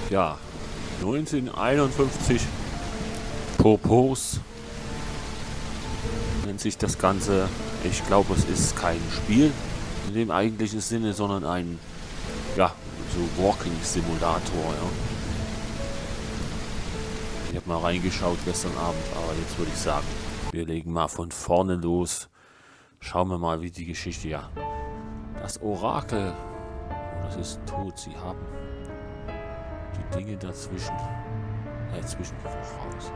Ja, 1951 Purpose nennt sich das Ganze. Ich glaube, es ist kein Spiel in dem eigentlichen Sinne, sondern ein, ja, so Walking-Simulator, ja. Ich habe mal reingeschaut gestern Abend, aber jetzt würde ich sagen, wir legen mal von vorne los. Schauen wir mal, wie die Geschichte, ja. Das Orakel, oh, das ist tot, sie haben die Dinge dazwischen, zwischen voraus.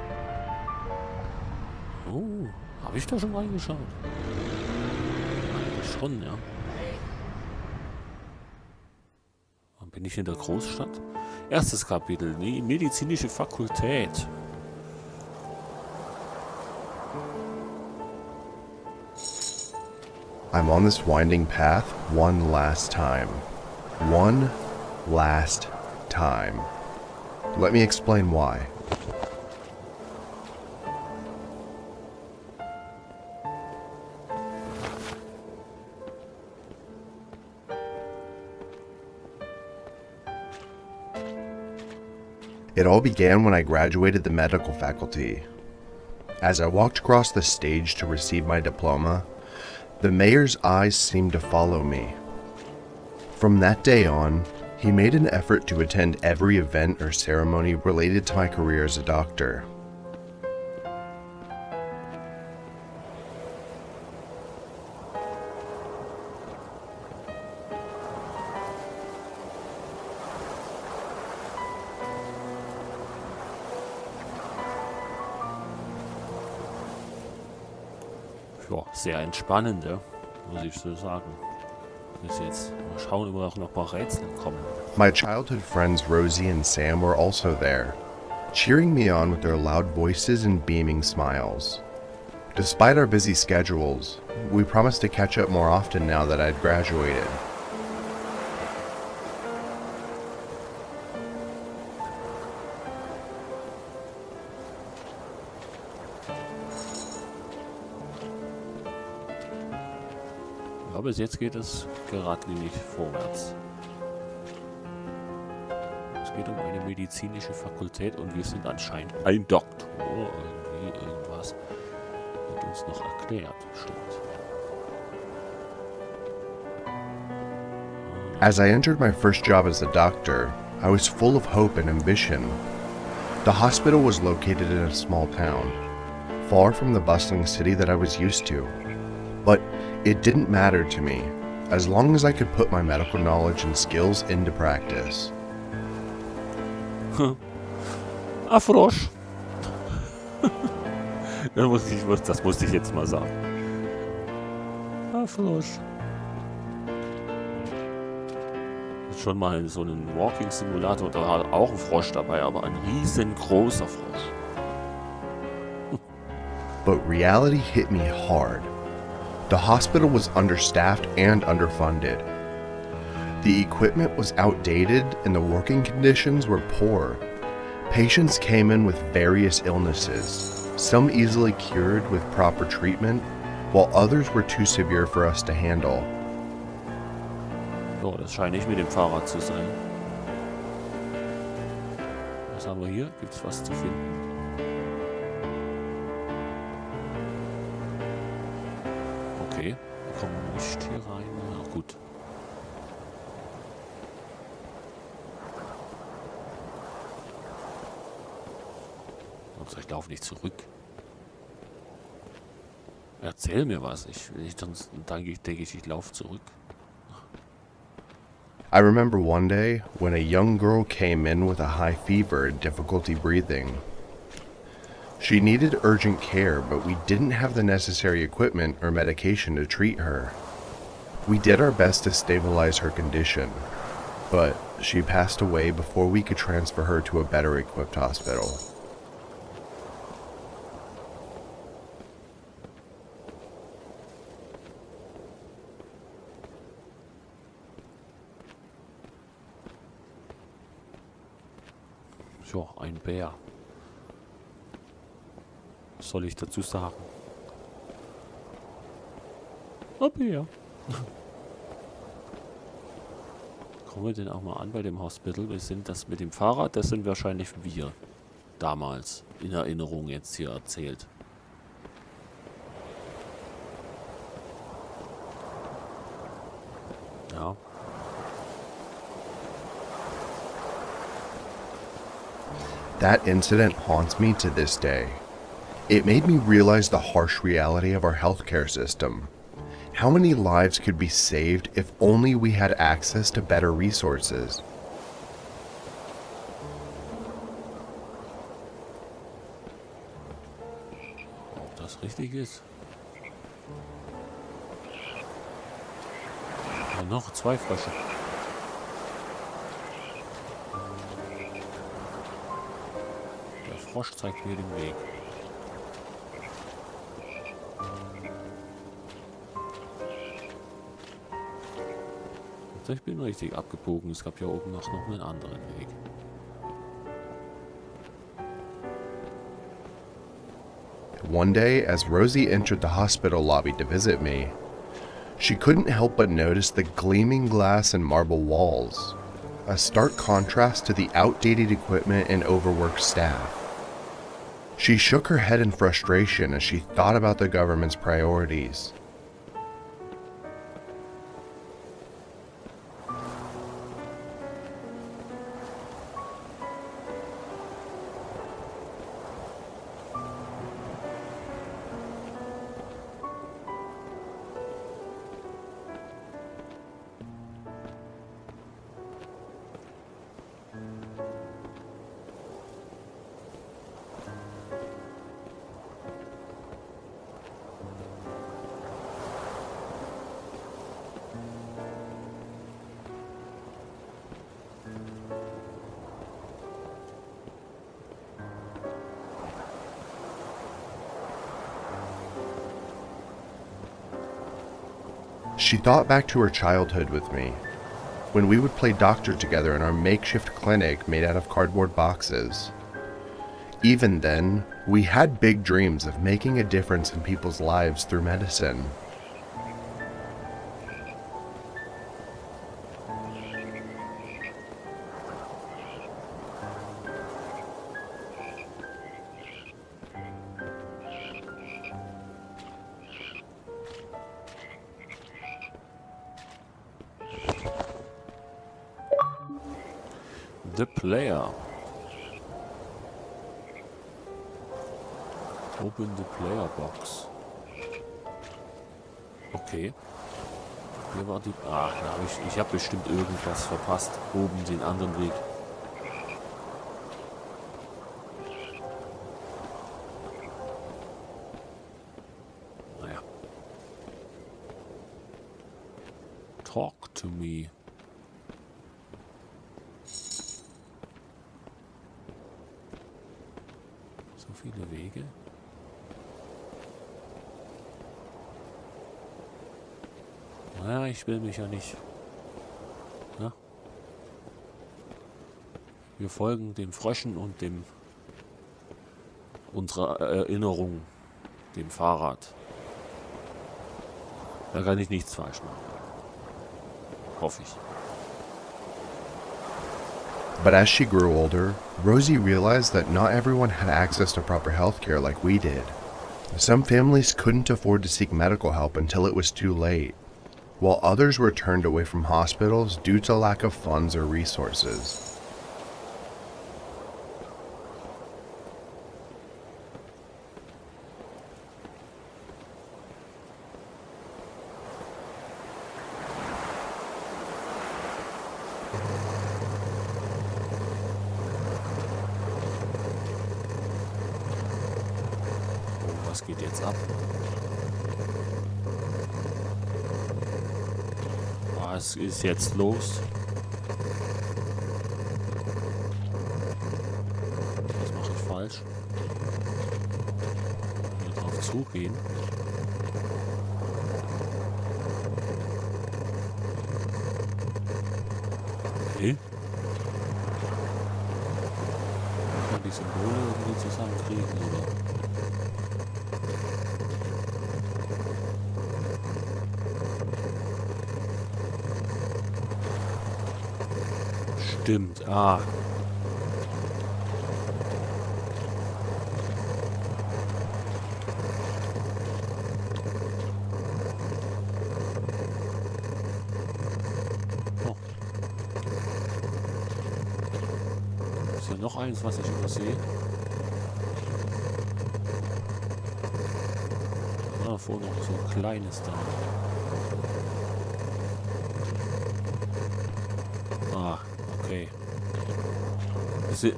Oh, habe ich da schon reingeschaut? Eigentlich schon, ja. Dann bin ich in der Großstadt. Erstes Kapitel, die medizinische Fakultät. I'm on this winding path one last time. One last time. Let me explain why. It all began when I graduated the medical faculty. As I walked across the stage to receive my diploma, the mayor's eyes seemed to follow me. From that day on, he made an effort to attend every event or ceremony related to my career as a doctor. Ja, sehr entspannend, ja, muss ich so sagen. Bis jetzt. Mal schauen, ob noch ein paar Rätsel kommen. My childhood friends Rosie and Sam were also there, cheering me on with their loud voices and beaming smiles. Despite our busy schedules, we promised to catch up more often now that I'd graduated. Ja, bis jetzt geht es geradlinig vorwärts. Es geht um eine medizinische Fakultät und wir sind anscheinend ein Doktor. Irgendwie irgendwas wird uns noch erklärt. Stimmt. As I entered my first job as a doctor, I was full of hope and ambition. The hospital was located in a small town, far from the bustling city that I was used to. But it didn't matter to me, as long as I could put my medical knowledge and skills into practice. Frosch. Das musste ich jetzt mal sagen. Frosch. Schon mal in so einem Walking-Simulator, da war auch ein Frosch dabei, aber ein riesengroßer Frosch. But reality hit me hard. The hospital was understaffed and underfunded. The equipment was outdated and the working conditions were poor. Patients came in with various illnesses, some easily cured with proper treatment, while others were too severe for us to handle. So, das scheint nicht mit dem Fahrrad zu sein. Was haben wir hier? Gibt es was zu finden? Okay, wir kommen nicht hier rein. Na gut. Ups, ich laufe nicht zurück. Erzähl mir was. Dann denke ich, ich laufe zurück. I remember one day when a young girl came in with a high fever and difficulty breathing. She needed urgent care, but we didn't have the necessary equipment or medication to treat her. We did our best to stabilize her condition, but she passed away before we could transfer her to a better equipped hospital. Ja, ein Bär. Was soll ich dazu sagen? Ein Bär. Kommen wir denn auch mal an bei dem Hospital? Wir sind das mit dem Fahrrad, das sind wahrscheinlich wir. Damals. In Erinnerung jetzt hier erzählt. Ja. That incident haunts me to this day. It made me realize the harsh reality of our healthcare system. How many lives could be saved if only we had access to better resources? Ob das richtig ist? Ja, noch 2 Frösche. Der Frosch zeigt mir den Weg. Ich bin richtig abgebogen. Es gab hier oben noch einen anderen Weg. One day, as Rosie entered the hospital lobby to visit me, she couldn't help but notice the gleaming glass and marble walls, a stark contrast to the outdated equipment and overworked staff. She shook her head in frustration as she thought about the government's priorities. She thought back to her childhood with me, when we would play doctor together in our makeshift clinic made out of cardboard boxes. Even then, we had big dreams of making a difference in people's lives through medicine. The Player. Open the Player Box. Okay. Hier war die... Ach, ich habe bestimmt irgendwas verpasst. Oben den anderen Weg. Naja. Talk to me. So viele Wege. Naja, ich will mich ja nicht. Ja? Wir folgen den Fröschen und dem unserer Erinnerung, dem Fahrrad. Da kann ich nichts falsch machen. Hoffe ich. But as she grew older, Rosie realized that not everyone had access to proper health care like we did. Some families couldn't afford to seek medical help until it was too late, while others were turned away from hospitals due to lack of funds or resources. Was geht jetzt ab? Was ist jetzt los? Was mache ich falsch? Hier drauf zugehen. Okay. Kann man die Symbole irgendwie zusammenkriegen, oder? Stimmt. Ah. Oh. Ist hier noch eins, was ich übersehe? Ah, vorne noch so ein kleines da. Ah, okay.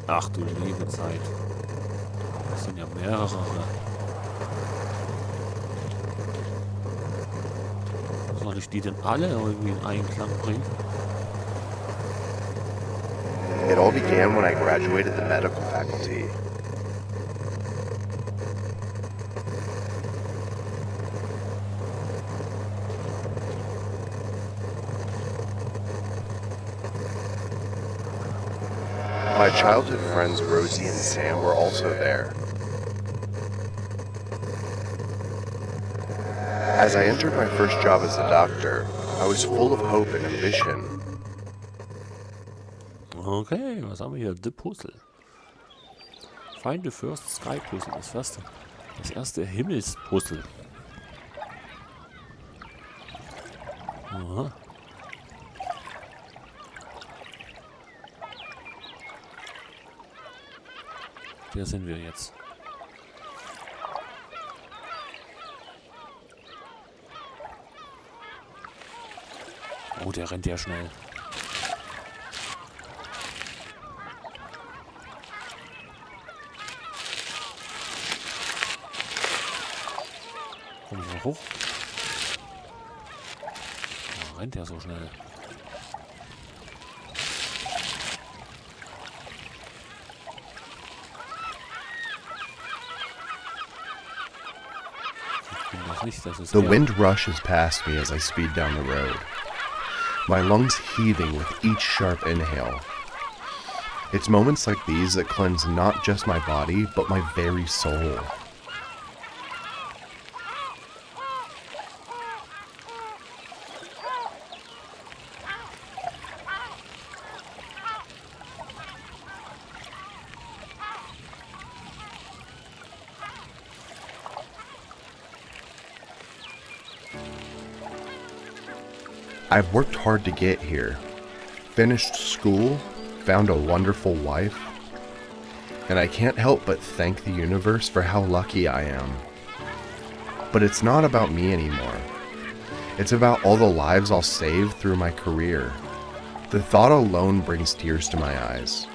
Ach du liebe Zeit. Das sind ja mehrere. Soll ich die denn alle irgendwie in Einklang bringen? It all began when I graduated the medical faculty. My childhood friends Rosie and Sam were also there. As I entered my first job as a doctor, I was full of hope and ambition. Okay, was haben wir hier? The Puzzle. Find the first Sky Puzzle. Das erste Himmelspuzzle. Aha. Hier sind wir jetzt. Oh, der rennt ja schnell. Komm ich mal hoch? Oh, rennt ja so schnell. The wind rushes past me as I speed down the road, my lungs heaving with each sharp inhale. It's moments like these that cleanse not just my body, but my very soul. I've worked hard to get here, finished school, found a wonderful wife, and I can't help but thank the universe for how lucky I am. But it's not about me anymore. It's about all the lives I'll save through my career. The thought alone brings tears to my eyes.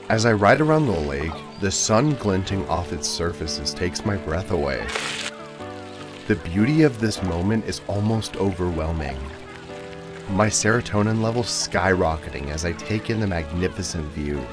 As I ride around the lake, the sun glinting off its surfaces takes my breath away. The beauty of this moment is almost overwhelming. My serotonin levels skyrocketing as I take in the magnificent view.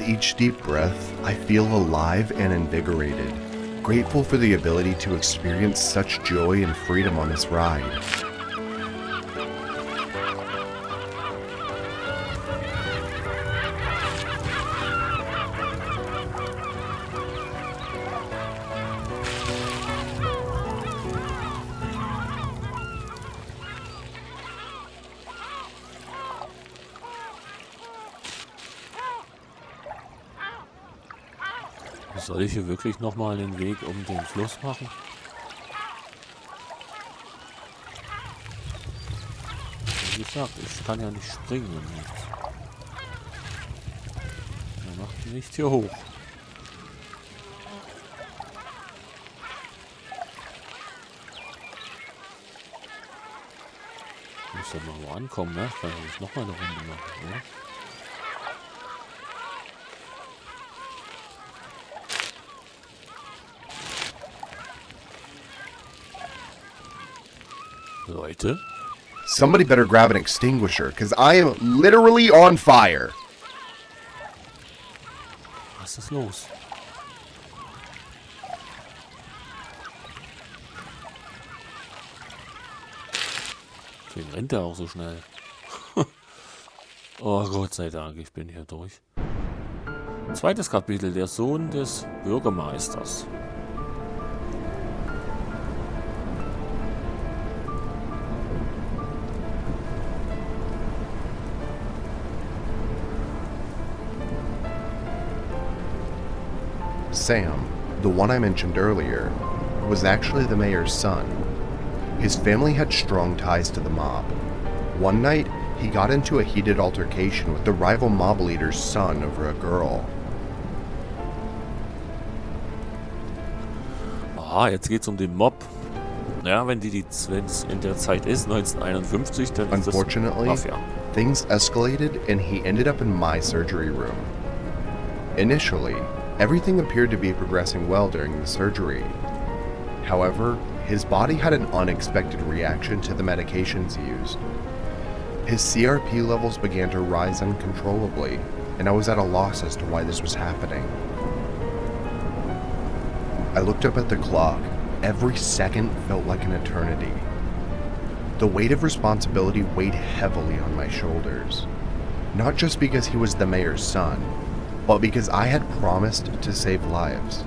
With each deep breath, I feel alive and invigorated, grateful for the ability to experience such joy and freedom on this ride. Soll ich hier wirklich nochmal den Weg um den Fluss machen? Wie gesagt, ich kann ja nicht springen und nichts. Er macht nicht hier hoch. Ich muss ja mal wo ankommen, ne? Kann ich nicht nochmal eine Runde machen, oder? Leute. Somebody better grab an extinguisher, because I am literally on fire. Was ist los? Deswegen rennt er auch so schnell. Oh Gott sei Dank, ich bin hier durch. Zweites Kapitel, der Sohn des Bürgermeisters. Sam, the one I mentioned earlier, was actually the mayor's son. His family had strong ties to the mob. One night, he got into a heated altercation with the rival mob leader's son over a girl. Aha, jetzt geht's um den Mob. Ja, wenn es in der Zeit ist, 1951, dann ist Unfortunately, das Mafia. things escalated and he ended up in my surgery room. Initially, everything appeared to be progressing well during the surgery. However, his body had an unexpected reaction to the medications used. His CRP levels began to rise uncontrollably, and I was at a loss as to why this was happening. I looked up at the clock. Every second felt like an eternity. The weight of responsibility weighed heavily on my shoulders. Not just because he was the mayor's son, but because I had promised to save lives.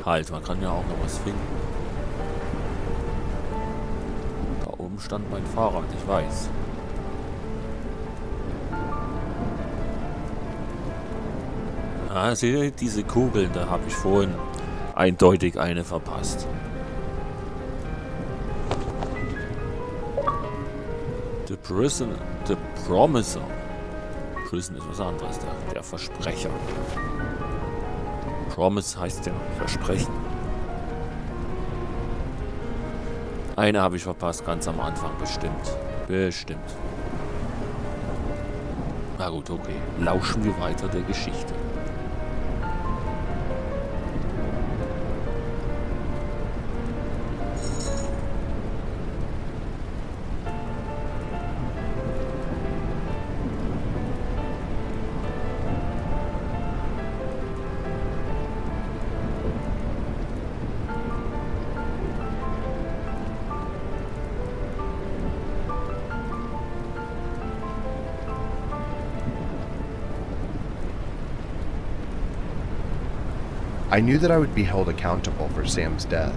Halt, man kann ja auch noch was finden. Da oben stand mein Fahrrad, ich weiß. Ah, seht ihr diese Kugeln? Da habe ich vorhin eindeutig eine verpasst. The Promiser. Prison ist was anderes, der Versprecher. Promise heißt ja Versprechen. Eine habe ich verpasst, ganz am Anfang, bestimmt. Bestimmt. Na gut, okay. Lauschen wir weiter der Geschichte. I knew that I would be held accountable for Sam's death,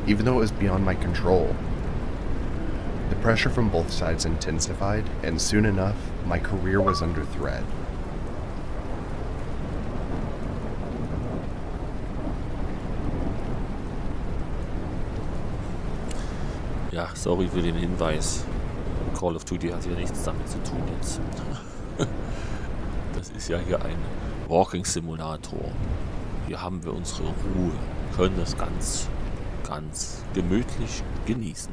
even though it was beyond my control. The pressure from both sides intensified, and soon enough, my career was under threat. Ja, sorry für den Hinweis. Call of Duty hat hier nichts damit zu tun jetzt. Das ist ja hier ein Walking-Simulator. Hier haben wir unsere Ruhe, können das ganz gemütlich genießen.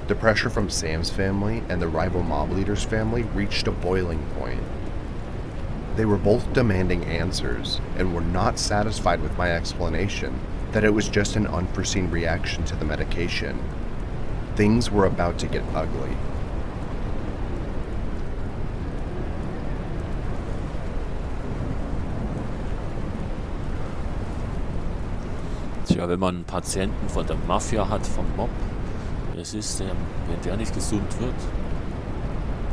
The pressure from Sam's family and the rival mob leader's family reached a boiling point. They were both demanding answers and were not satisfied with my explanation that it was just an unforeseen reaction to the medication. Things were about to get ugly. Tja, wenn man einen Patienten von der Mafia hat, vom Mob, wenn der nicht gesund wird,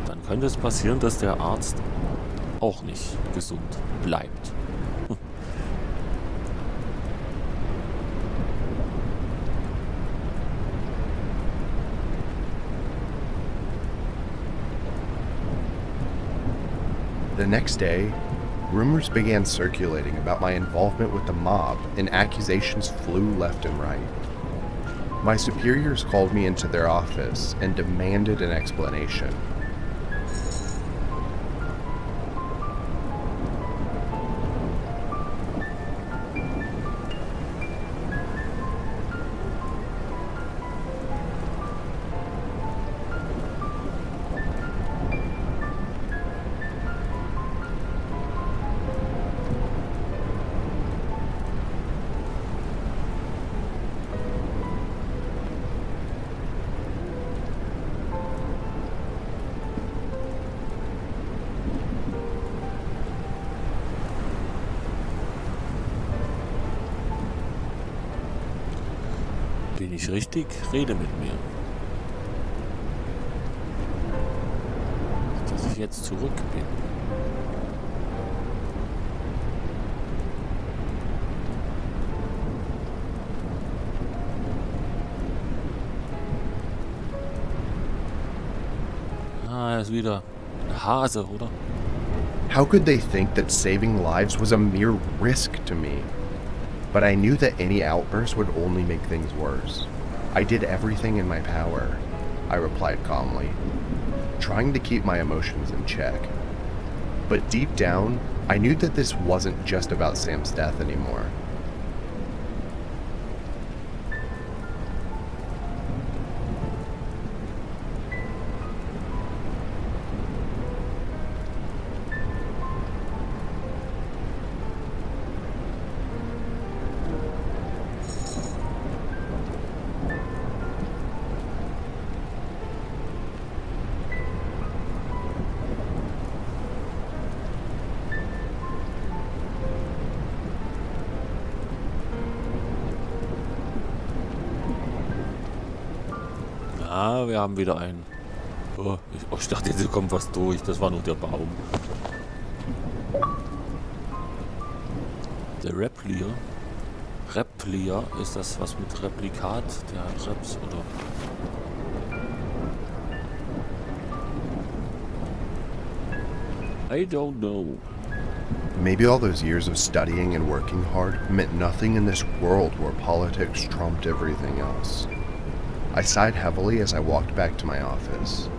dann könnte es passieren, dass der Arzt auch nicht gesund bleibt. The next day, rumors began circulating about my involvement with the mob, and accusations flew left and right. My superiors called me into their office and demanded an explanation. Bin ich richtig? Rede mit mir. Dass ich jetzt zurück bin. Ah, er ist wieder ein Hase, oder? How could they think that saving lives was a mere risk to me? But I knew that any outburst would only make things worse. I did everything in my power, I replied calmly, trying to keep my emotions in check. But deep down, I knew that this wasn't just about Sam's death anymore. Ah, wir haben wieder einen. Oh, ich dachte, jetzt kommt was durch. Das war nur der Baum. Der Replier. Replier, ist das was mit Replikat? Der Reps oder... I don't know. Maybe all those years of studying and working hard meant nothing in this world where politics trumped everything else. I sighed heavily as I walked back to my office.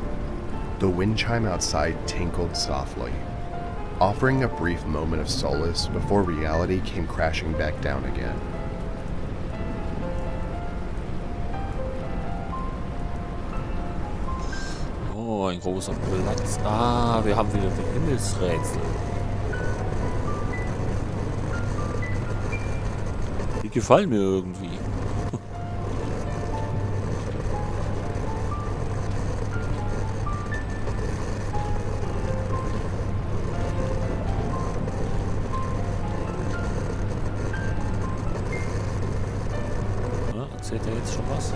The wind chime outside tinkled softly, offering a brief moment of solace before reality came crashing back down again. Oh, ein großer Platz. Ah, wir haben wieder die Himmelsrätsel. Die gefallen mir irgendwie. Erzählt er jetzt schon was?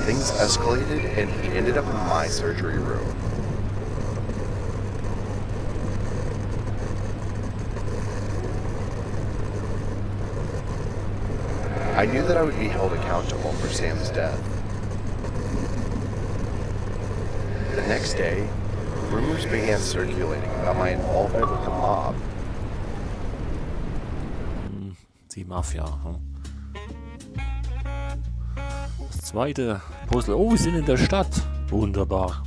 Things escalated and he ended up in my surgery room. I knew that I would be held accountable for Sam's death. The next day, rumors began circulating about my involvement with the mob. Die Mafia. Hm? Das zweite Puzzle. Oh, wir sind in der Stadt. Wunderbar.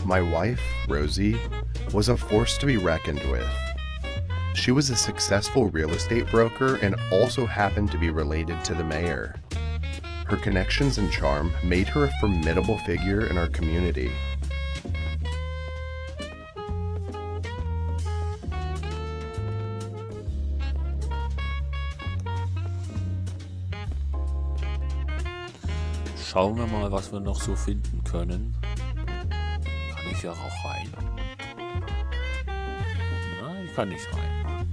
My wife, Rosie, was a force to be reckoned with. She was a successful real estate broker and also happened to be related to the mayor. her connections and charm made her a formidable figure in our community. Schauen wir mal, was wir noch so finden können. Kann ich ja auch rein? Nein, ich kann nicht rein.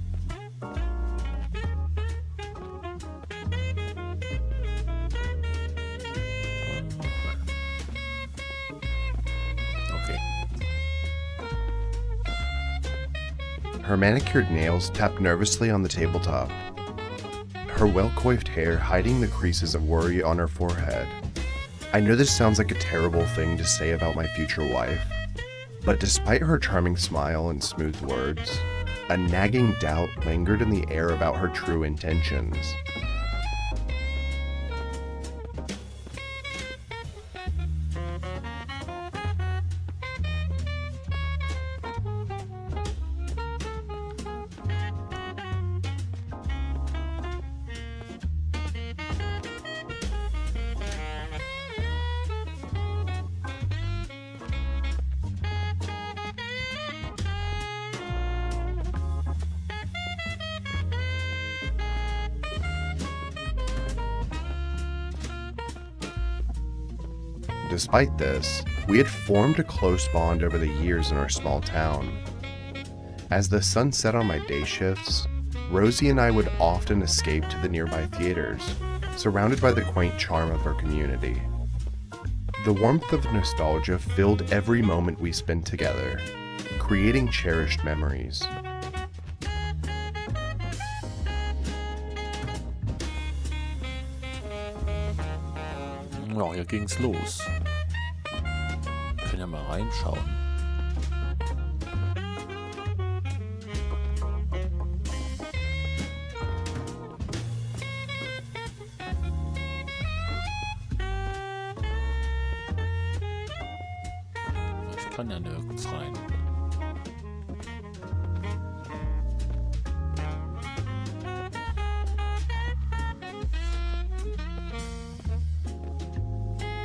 Okay. Her manicured nails tapped nervously on the tabletop, her well-coiffed hair hiding the creases of worry on her forehead. I know this sounds like a terrible thing to say about my future wife, but despite her charming smile and smooth words, a nagging doubt lingered in the air about her true intentions. Despite this, we had formed a close bond over the years in our small town. As the sun set on my day shifts, Rosie and I would often escape to the nearby theaters, surrounded by the quaint charm of our community. The warmth of nostalgia filled every moment we spent together, creating cherished memories. Ja, hier ging's los. Wir können ja mal reinschauen. Ich kann ja nirgends rein.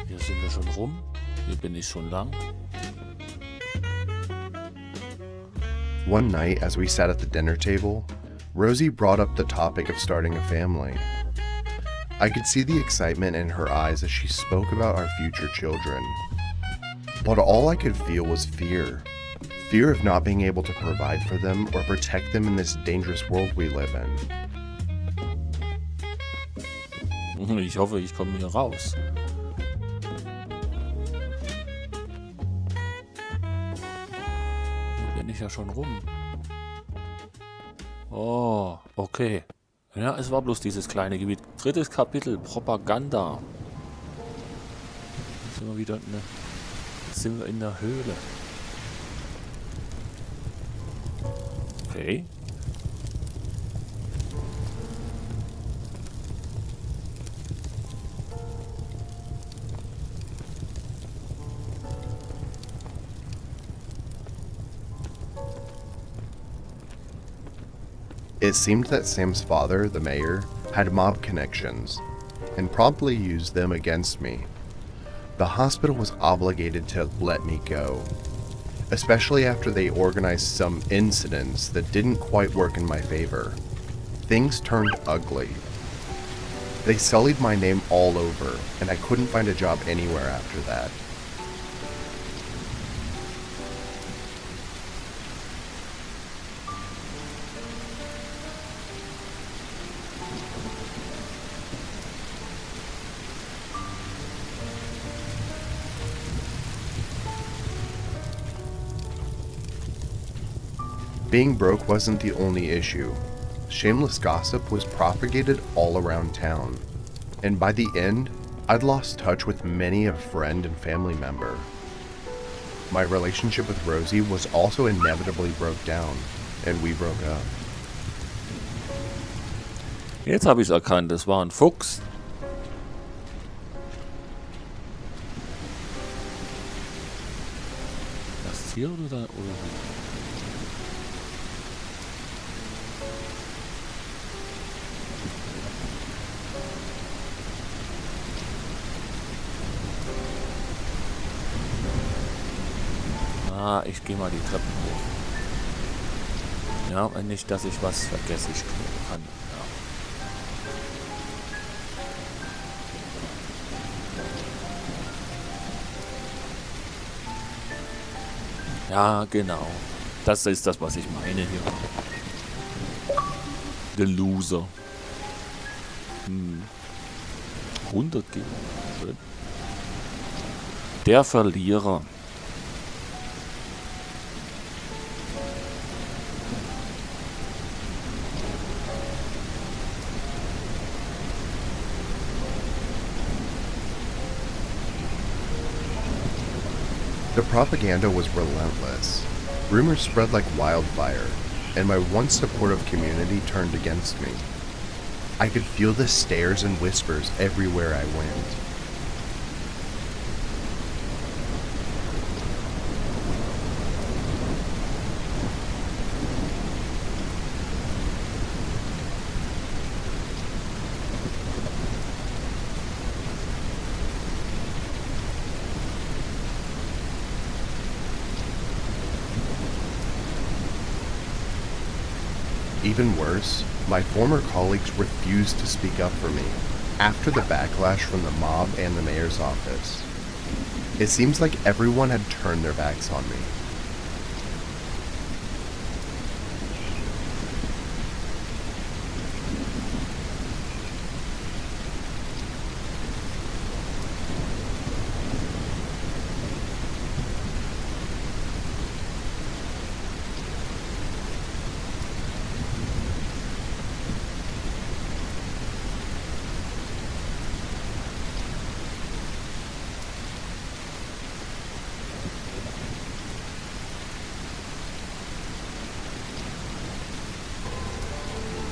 Hier sind wir schon rum. Hier bin ich schon lang. One night, as we sat at the dinner table, Rosie brought up the topic of starting a family. I could see the excitement in her eyes as she spoke about our future children. But all I could feel was fear. Fear of not being able to provide for them or protect them in this dangerous world we live in. Ich hoffe, ich komme hier raus. Hier bin ich ja schon rum. Oh, okay. Ja, es war bloß dieses kleine Gebiet. 3. Kapitel, Propaganda. Jetzt sind wir in der Höhle. Okay. It seemed that Sam's father, the mayor, had mob connections, and promptly used them against me. The hospital was obligated to let me go, especially after they organized some incidents that didn't quite work in my favor. Things turned ugly. They sullied my name all over, and I couldn't find a job anywhere after that. Being broke wasn't the only issue. Shameless gossip was propagated all around town, and by the end, I'd lost touch with many a friend and family member. My relationship with Rosie was also inevitably broke down, and we broke up. Jetzt habe ich es erkannt, es war ein Fuchs. Das hier oder? Ah, ich gehe mal die Treppen hoch. Ja, und nicht, dass ich was vergesse, ich kann. Ja. Ja, genau. Das ist das, was ich meine hier. The Loser. 100 geben. Schön. Der Verlierer. The propaganda was relentless. Rumors spread like wildfire, and my once supportive community turned against me. I could feel the stares and whispers everywhere I went. Even worse, my former colleagues refused to speak up for me after the backlash from the mob and the mayor's office. It seems like everyone had turned their backs on me.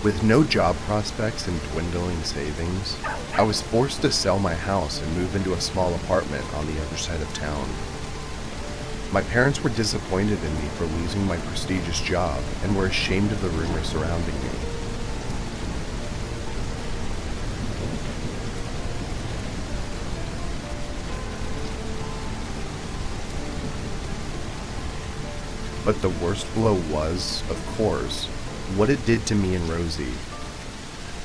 With no job prospects and dwindling savings, I was forced to sell my house and move into a small apartment on the other side of town. My parents were disappointed in me for losing my prestigious job and were ashamed of the rumors surrounding me. But the worst blow was, of course, what it did to me and Rosie.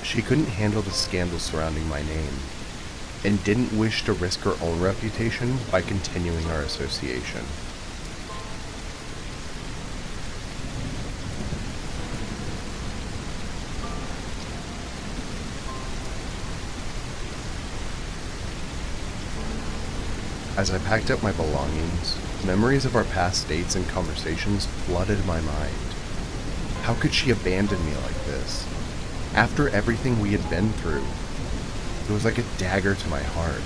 She couldn't handle the scandal surrounding my name, and didn't wish to risk her own reputation by continuing our association. As I packed up my belongings, memories of our past dates and conversations flooded my mind. How could she abandon me like this? After everything we had been through, it was like a dagger to my heart.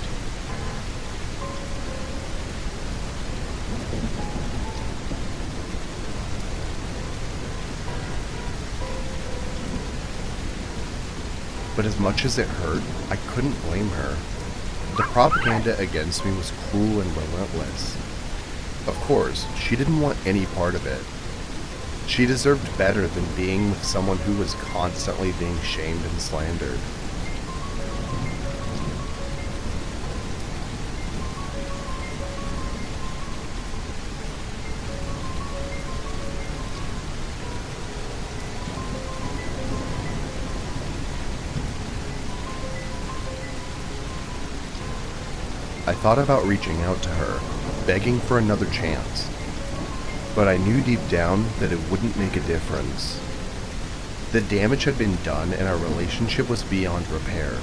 But as much as it hurt, I couldn't blame her. The propaganda against me was cruel and relentless. Of course, she didn't want any part of it. She deserved better than being with someone who was constantly being shamed and slandered. I thought about reaching out to her, begging for another chance. But I knew deep down that it wouldn't make a difference. The damage had been done and our relationship was beyond repair.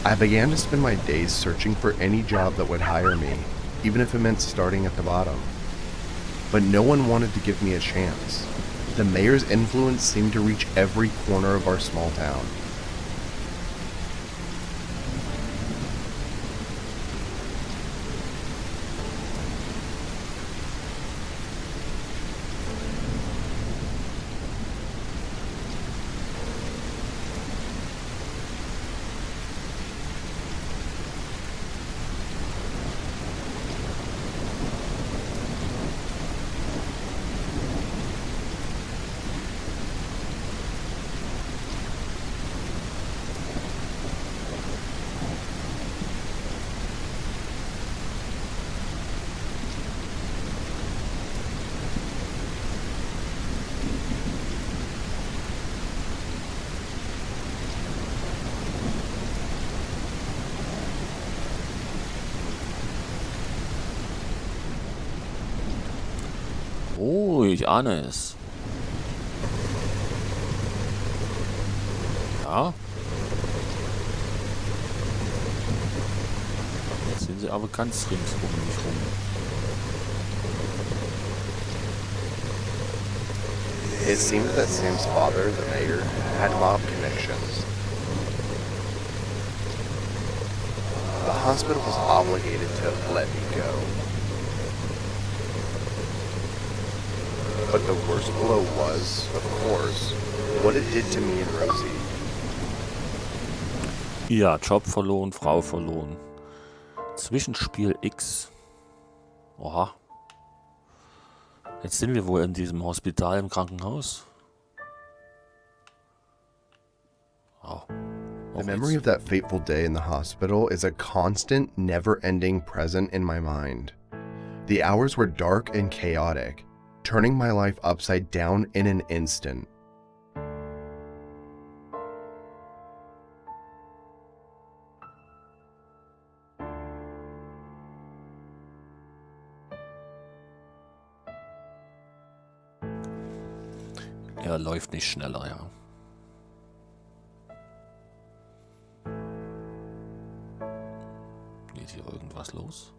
I began to spend my days searching for any job that would hire me, even if it meant starting at the bottom. But no one wanted to give me a chance. The mayor's influence seemed to reach every corner of our small town. Oh, ich ahne es. Ja. Jetzt sind sie aber ganz ringsum nicht rum. It seemed that Sam's father, the mayor, had mob connections. The hospital was obligated to let me go. But the worst blow was, of course, what it did to me and Rosie. Ja, Job verloren, Frau verloren. Zwischenspiel X. Oha. Jetzt sind wir wohl in diesem Hospital im Krankenhaus. Oh. The memory of that fateful day in the hospital is a constant, never-ending present in my mind. The hours were dark and chaotic, turning my life upside down in an instant. Er läuft nicht schneller, ja. Geht hier irgendwas los?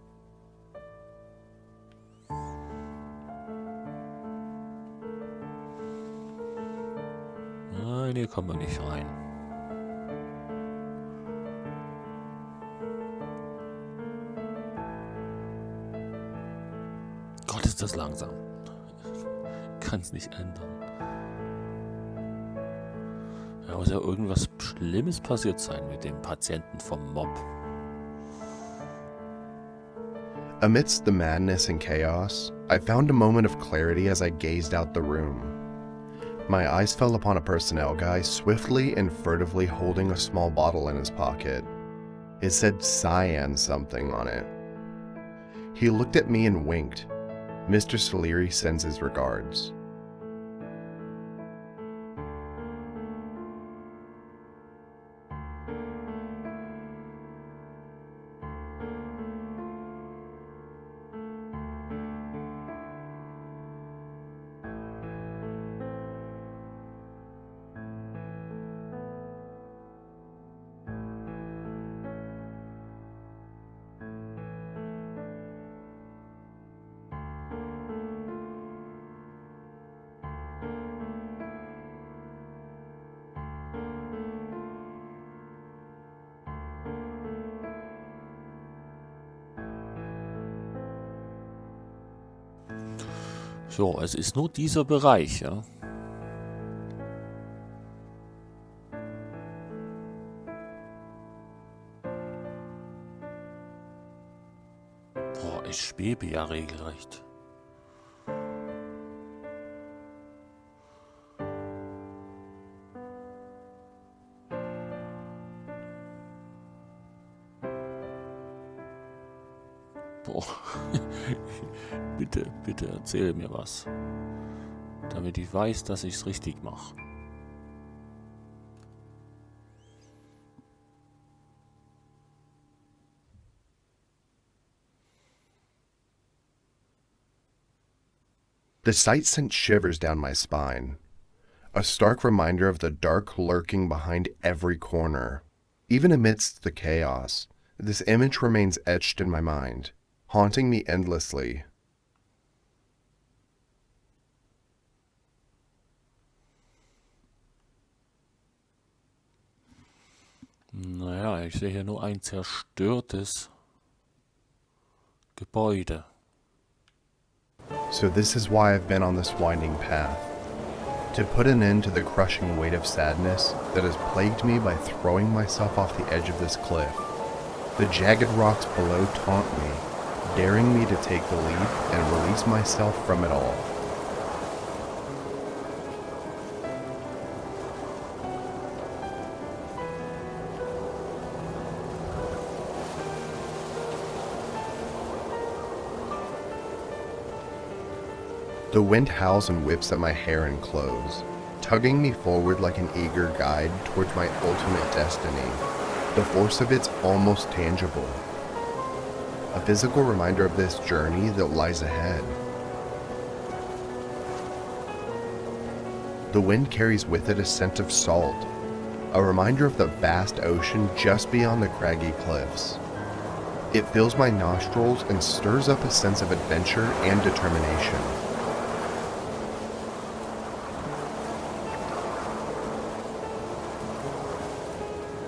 Nein, hier kommen wir nicht rein. Gott, ist das langsam. Kann es nicht ändern. Da muss ja irgendwas Schlimmes passiert sein mit dem Patienten vom Mob. Amidst the madness and chaos, I found a moment of clarity as I gazed out the room. My eyes fell upon a personnel guy swiftly and furtively holding a small bottle in his pocket. It said cyan something on it. He looked at me and winked. Mr. Salieri sends his regards. So, es ist nur dieser Bereich, ja. Boah, ich schwebe ja regelrecht. Boah. Bitte erzähl mir was, damit ich weiß, dass ich es richtig mache. The sight sent shivers down my spine, a stark reminder of the dark lurking behind every corner. Even amidst the chaos, this image remains etched in my mind, haunting me endlessly. Naja, ich sehe hier nur ein zerstörtes Gebäude. So this is why I've been on this winding path. To put an end to the crushing weight of sadness that has plagued me by throwing myself off the edge of this cliff. The jagged rocks below taunt me, daring me to take the leap and release myself from it all. The wind howls and whips at my hair and clothes, tugging me forward like an eager guide towards my ultimate destiny. The force of it's almost tangible. A physical reminder of this journey that lies ahead. The wind carries with it a scent of salt, a reminder of the vast ocean just beyond the craggy cliffs. It fills my nostrils and stirs up a sense of adventure and determination.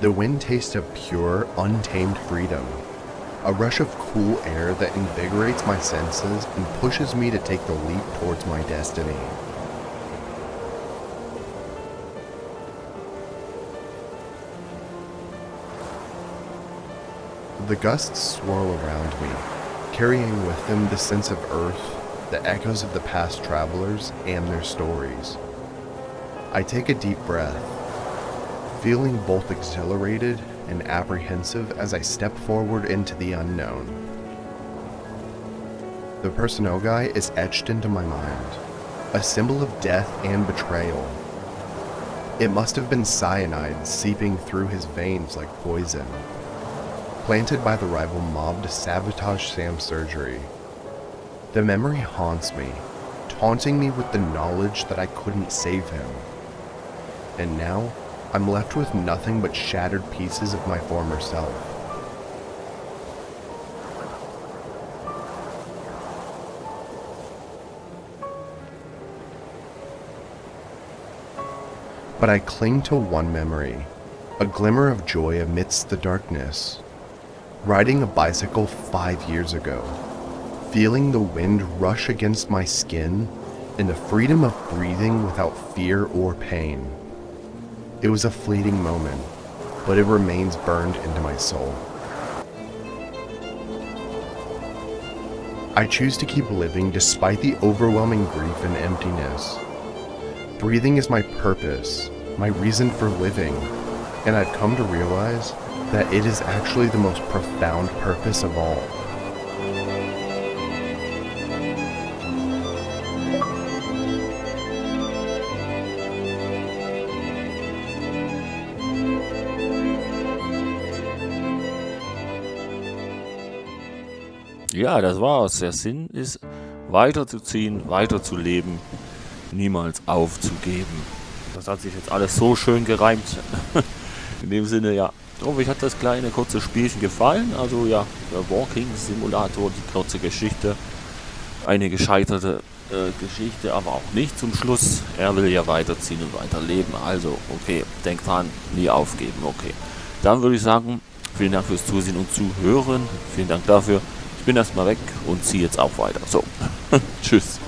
The wind tastes of pure, untamed freedom, a rush of cool air that invigorates my senses and pushes me to take the leap towards my destiny. The gusts swirl around me, carrying with them the sense of earth, the echoes of the past travelers, and their stories. I take a deep breath, feeling both exhilarated and apprehensive as I step forward into the unknown. The personnel guy is etched into my mind, a symbol of death and betrayal. It must have been cyanide seeping through his veins like poison, planted by the rival mob to sabotage Sam's surgery. The memory haunts me, taunting me with the knowledge that I couldn't save him. And now, I'm left with nothing but shattered pieces of my former self. But I cling to one memory, a glimmer of joy amidst the darkness. Riding a bicycle 5 years ago, feeling the wind rush against my skin, and the freedom of breathing without fear or pain. It was a fleeting moment, but it remains burned into my soul. I choose to keep living despite the overwhelming grief and emptiness. Breathing is my purpose, my reason for living, and I've come to realize that it is actually the most profound purpose of all. Ja, das war's. Der Sinn ist, weiterzuziehen, weiterzuleben, niemals aufzugeben. Das hat sich jetzt alles so schön gereimt. In dem Sinne, ja, ich hoffe, euch hat das kleine, kurze Spielchen gefallen. Also ja, der Walking-Simulator, die kurze Geschichte. Eine gescheiterte Geschichte, aber auch nicht zum Schluss. Er will ja weiterziehen und weiterleben. Also, okay, denkt dran, nie aufgeben, okay. Dann würde ich sagen, vielen Dank fürs Zusehen und Zuhören. Vielen Dank dafür. Ich bin erstmal weg und ziehe jetzt auch weiter. So, tschüss.